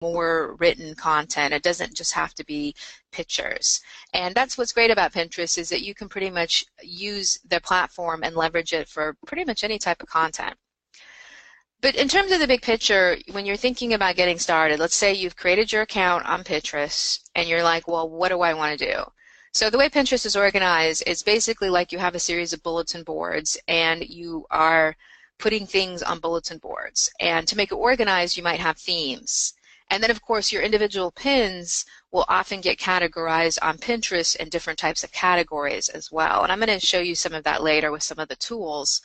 more written content. It doesn't just have to be pictures. And that's what's great about Pinterest, is that you can pretty much use the platform and leverage it for pretty much any type of content. But in terms of the big picture, when you're thinking about getting started, let's say you've created your account on Pinterest and you're like, well, what do I want to do? So the way Pinterest is organized, it's basically like you have a series of bulletin boards and you are putting things on bulletin boards. And to make it organized, you might have themes. And then, of course, your individual pins will often get categorized on Pinterest in different types of categories as well. And I'm going to show you some of that later with some of the tools.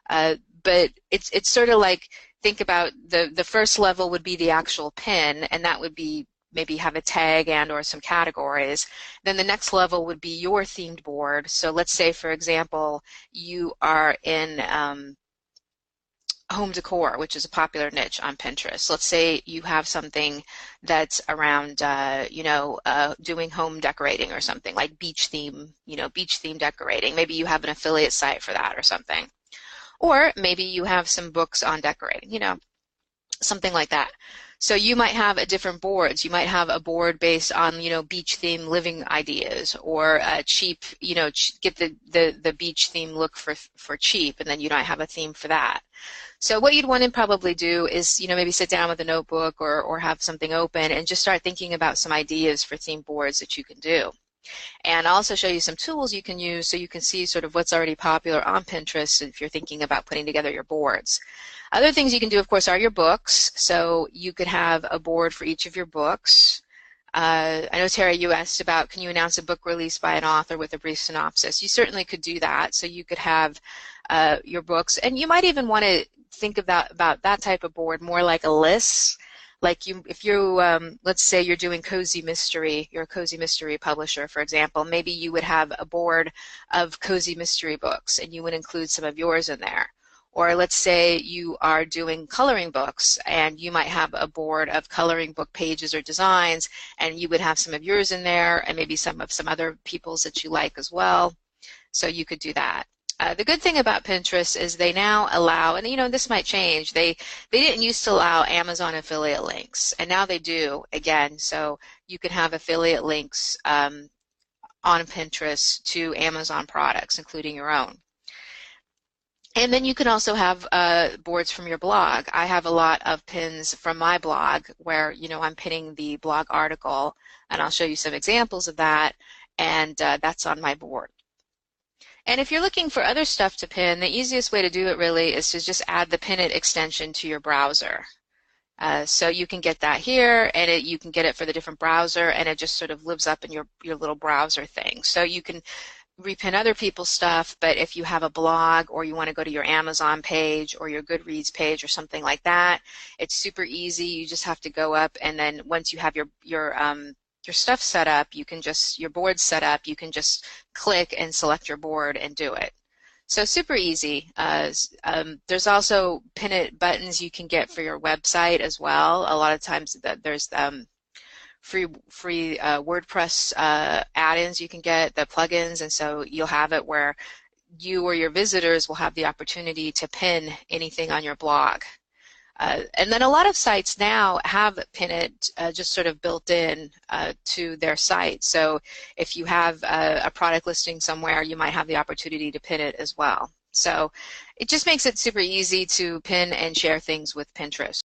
But it's sort of like, think about the first level would be the actual pin, and that would be maybe have a tag and or some categories. Then the next level would be your themed board. So let's say, for example, you are in home decor, which is a popular niche on Pinterest. Let's say you have something that's around, doing home decorating or something like beach theme, beach theme decorating. Maybe you have an affiliate site for that or something. Or maybe you have some books on decorating, something like that. So you might have a different boards. You might have a board based on, beach theme living ideas, or cheap, get the beach theme look for cheap, and then you might have a theme for that. So what you'd want to probably do is, maybe sit down with a notebook or have something open and just start thinking about some ideas for theme boards that you can do. And I'll also show you some tools you can use so you can see sort of what's already popular on Pinterest if you're thinking about putting together your boards. Other things you can do, of course, are your books. So you could have a board for each of your books. I know, Tara, you asked about, can you announce a book release by an author with a brief synopsis? You certainly could do that. So you could have your books, and you might even want to think about that type of board more like a list. Like if you, let's say you're doing cozy mystery, you're a cozy mystery publisher, for example, maybe you would have a board of cozy mystery books and you would include some of yours in there. Or let's say you are doing coloring books and you might have a board of coloring book pages or designs, and you would have some of yours in there and maybe some of some other people's that you like as well. So you could do that. The good thing about Pinterest is they now allow, and this might change, they didn't used to allow Amazon affiliate links, and now they do again. So you can have affiliate links on Pinterest to Amazon products, including your own. And then you can also have boards from your blog. I have a lot of pins from my blog where, I'm pinning the blog article, and I'll show you some examples of that, and that's on my board. And if you're looking for other stuff to pin, the easiest way to do it really is to just add the Pin It extension to your browser. So you can get that here, and you can get it for the different browser, and it just sort of lives up in your little browser thing. So you can repin other people's stuff, but if you have a blog or you want to go to your Amazon page or your Goodreads page or something like that, it's super easy. You just have to go up, and then once you have your stuff set up, your board set up, you can just click and select your board and do it. So super easy. There's also pin it buttons you can get for your website as well. A lot of times there's free WordPress add-ins you can get, the plugins, and so you'll have it where you or your visitors will have the opportunity to pin anything on your blog. And then a lot of sites now have Pin It just sort of built in to their site. So if you have a product listing somewhere, you might have the opportunity to pin it as well. So it just makes it super easy to pin and share things with Pinterest.